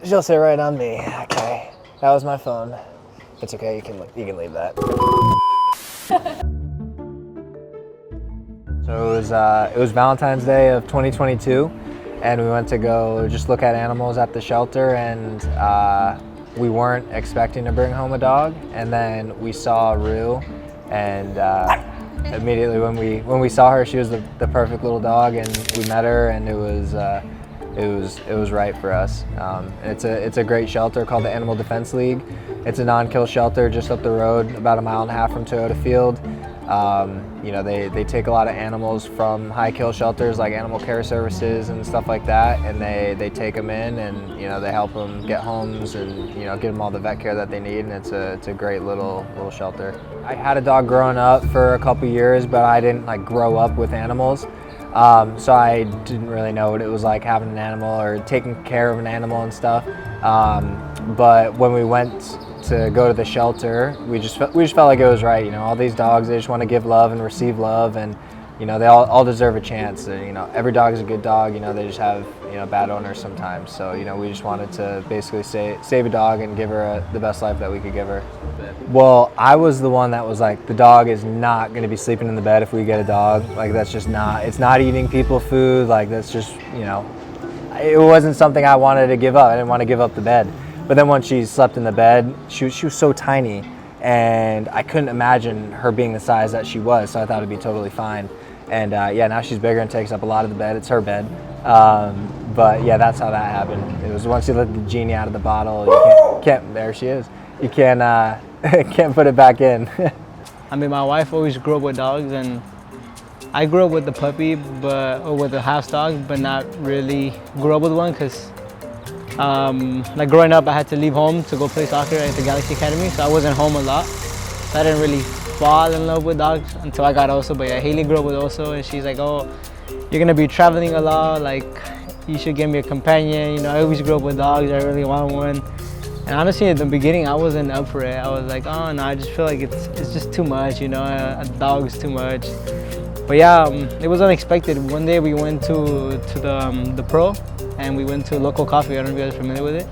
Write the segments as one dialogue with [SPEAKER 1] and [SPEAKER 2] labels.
[SPEAKER 1] She'll sit right on me. Okay, that was my phone. It's okay, you can leave that. So it was Valentine's Day of 2022, and we went to go just look at animals at the shelter, and we weren't expecting to bring home a dog, and then we saw Rue, and immediately when we saw her, she was the perfect little dog, and we met her, and it was right for us. It's a great shelter called the Animal Defense League. It's a non-kill shelter just up the road, about 1.5 miles from Toyota Field. You know, they take a lot of animals from high kill shelters like Animal Care Services and stuff like that, and they take them in, and you know, they help them get homes and you know, give them all the vet care that they need, and it's a great little shelter. I had a dog growing up for a couple years, but I didn't like grow up with animals. So I didn't really know what it was like having an animal or taking care of an animal and stuff. But when we went to go to the shelter, we just felt like it was right. You know, all these dogs, they just want to give love and receive love, and you know, they all deserve a chance. And, you know, every dog is a good dog. You know, they just have, you know, bad owners sometimes. So you know, we just wanted to basically save a dog and give her the best life that we could give her. Well, I was the one that was like, the dog is not going to be sleeping in the bed if we get a dog. Like, that's just not. It's not eating people food. Like, that's just, you know, it wasn't something I wanted to give up. I didn't want to give up the bed. But then once she slept in the bed, she was so tiny, and I couldn't imagine her being the size that she was, so I thought it'd be totally fine. And yeah, now she's bigger and takes up a lot of the bed. It's her bed. But yeah, that's how that happened. It was once you let the genie out of the bottle, you can't there she is. You can't put it back in.
[SPEAKER 2] I mean, my wife always grew up with dogs, and I grew up with the puppy, or with a house dog, but not really grew up with one, because like growing up, I had to leave home to go play soccer at the Galaxy Academy, so I wasn't home a lot. So I didn't really fall in love with dogs until I got Oso. But yeah, Haley grew up with Oso, and she's like, oh, you're gonna be traveling a lot, like you should give me a companion. You know, I always grew up with dogs, I really want one. And honestly, at the beginning, I wasn't up for it. I was like, oh no, I just feel like it's just too much, you know, a dog is too much. But yeah, it was unexpected. One day we went to the Pro, and we went to a local coffee. I don't know if you guys are familiar with it.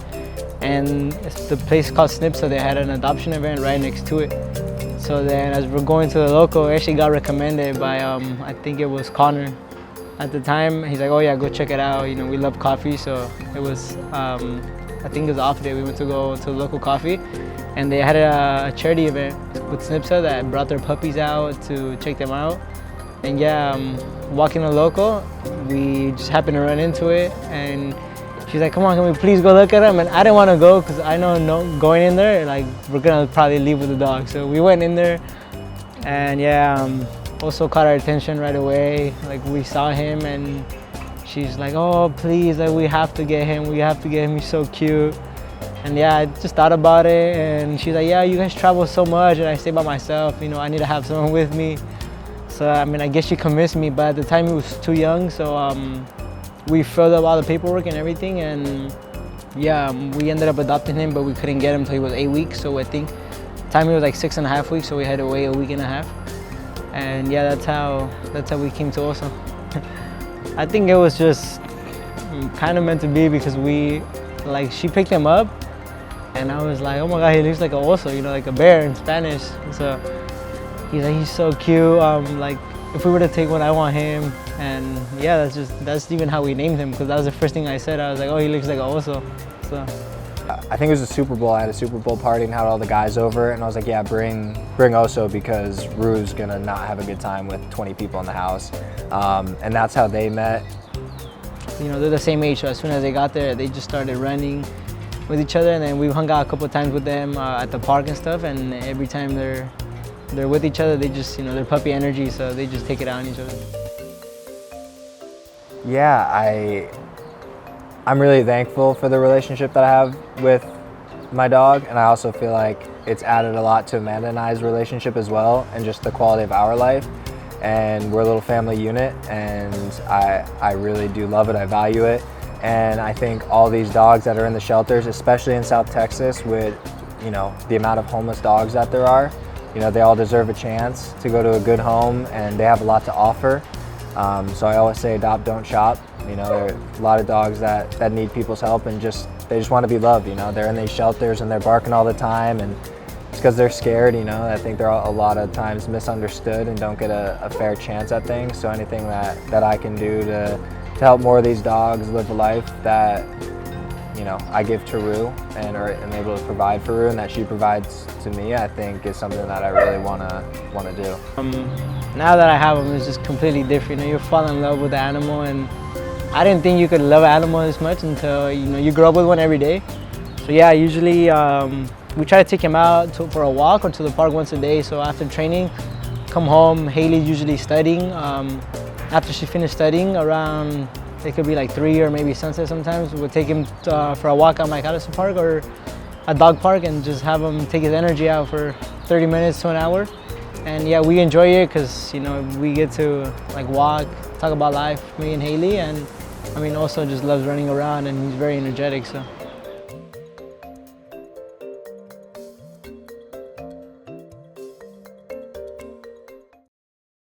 [SPEAKER 2] And it's the place called Snip, so they had an adoption event right next to it. So then as we're going to the local, I actually got recommended by, I think it was Connor. At the time, he's like, oh yeah, go check it out. You know, we love coffee, so it was, I think it was off day. We went to go to the local coffee, and they had a charity event with Snipsa that brought their puppies out to check them out. And yeah, walking the local, we just happened to run into it, and she's like, come on, can we please go look at them? And I didn't want to go, because I know going in there, like, we're gonna probably leave with the dog. So we went in there, and yeah, also caught our attention right away. Like, we saw him, and she's like, oh, please, like, we have to get him, he's so cute. And yeah, I just thought about it, and she's like, yeah, you guys travel so much, and I stay by myself, you know, I need to have someone with me. So, I mean, I guess she convinced me, but at the time he was too young, so we filled up all the paperwork and everything, and yeah, we ended up adopting him, but we couldn't get him until he was 8 weeks, so I think the time he was like 6.5 weeks, so we had to wait 1.5 weeks. And yeah, that's how we came to Oso. I think it was just kind of meant to be, because she picked him up, and I was like, oh my God, he looks like an oso, you know, like a bear in Spanish. So he's like, he's so cute. Like, if we were to take one, I want him. And yeah, that's even how we named him, because that was the first thing I said. I was like, oh, he looks like an oso. So
[SPEAKER 1] I think it was a Super Bowl. I had a Super Bowl party and had all the guys over, and I was like, yeah, bring Oso, because Rue's gonna not have a good time with 20 people in the house. And that's how they met.
[SPEAKER 2] You know, they're the same age, so as soon as they got there, they just started running with each other, and then we hung out a couple of times with them at the park and stuff, and every time they're with each other, they just, you know, they're puppy energy, so they just take it out on each other.
[SPEAKER 1] Yeah, I'm really thankful for the relationship that I have with my dog, and I also feel like it's added a lot to Amanda and I's relationship as well, and just the quality of our life. And we're a little family unit, and I really do love it. I value it, and I think all these dogs that are in the shelters, especially in South Texas, with, you know, the amount of homeless dogs that there are, you know, they all deserve a chance to go to a good home, and they have a lot to offer. So I always say adopt, don't shop. You know, there are a lot of dogs that need people's help and they just want to be loved. You know, they're in these shelters and they're barking all the time, and it's because they're scared. You know, I think they're a lot of times misunderstood and don't get a fair chance at things. So anything that I can do to help more of these dogs live a life that, you know, I give to Rue and am able to provide for Rue and that she provides to me, I think is something that I really want to do.
[SPEAKER 2] Now that I have them, it's just completely different. You know, you fall in love with the animal, and I didn't think you could love an animal this much until, you know, you grow up with one every day. So yeah, usually we try to take him out for a walk or to the park once a day. So after training, come home, Haley's usually studying. After she finished studying, around, it could be like 3 or maybe sunset sometimes, we'll take him for a walk at my Callison Park or a dog park and just have him take his energy out for 30 minutes to an hour. And yeah, we enjoy it because, you know, we get to like walk, talk about life, me and Haley, and I mean also just loves running around and he's very energetic. So.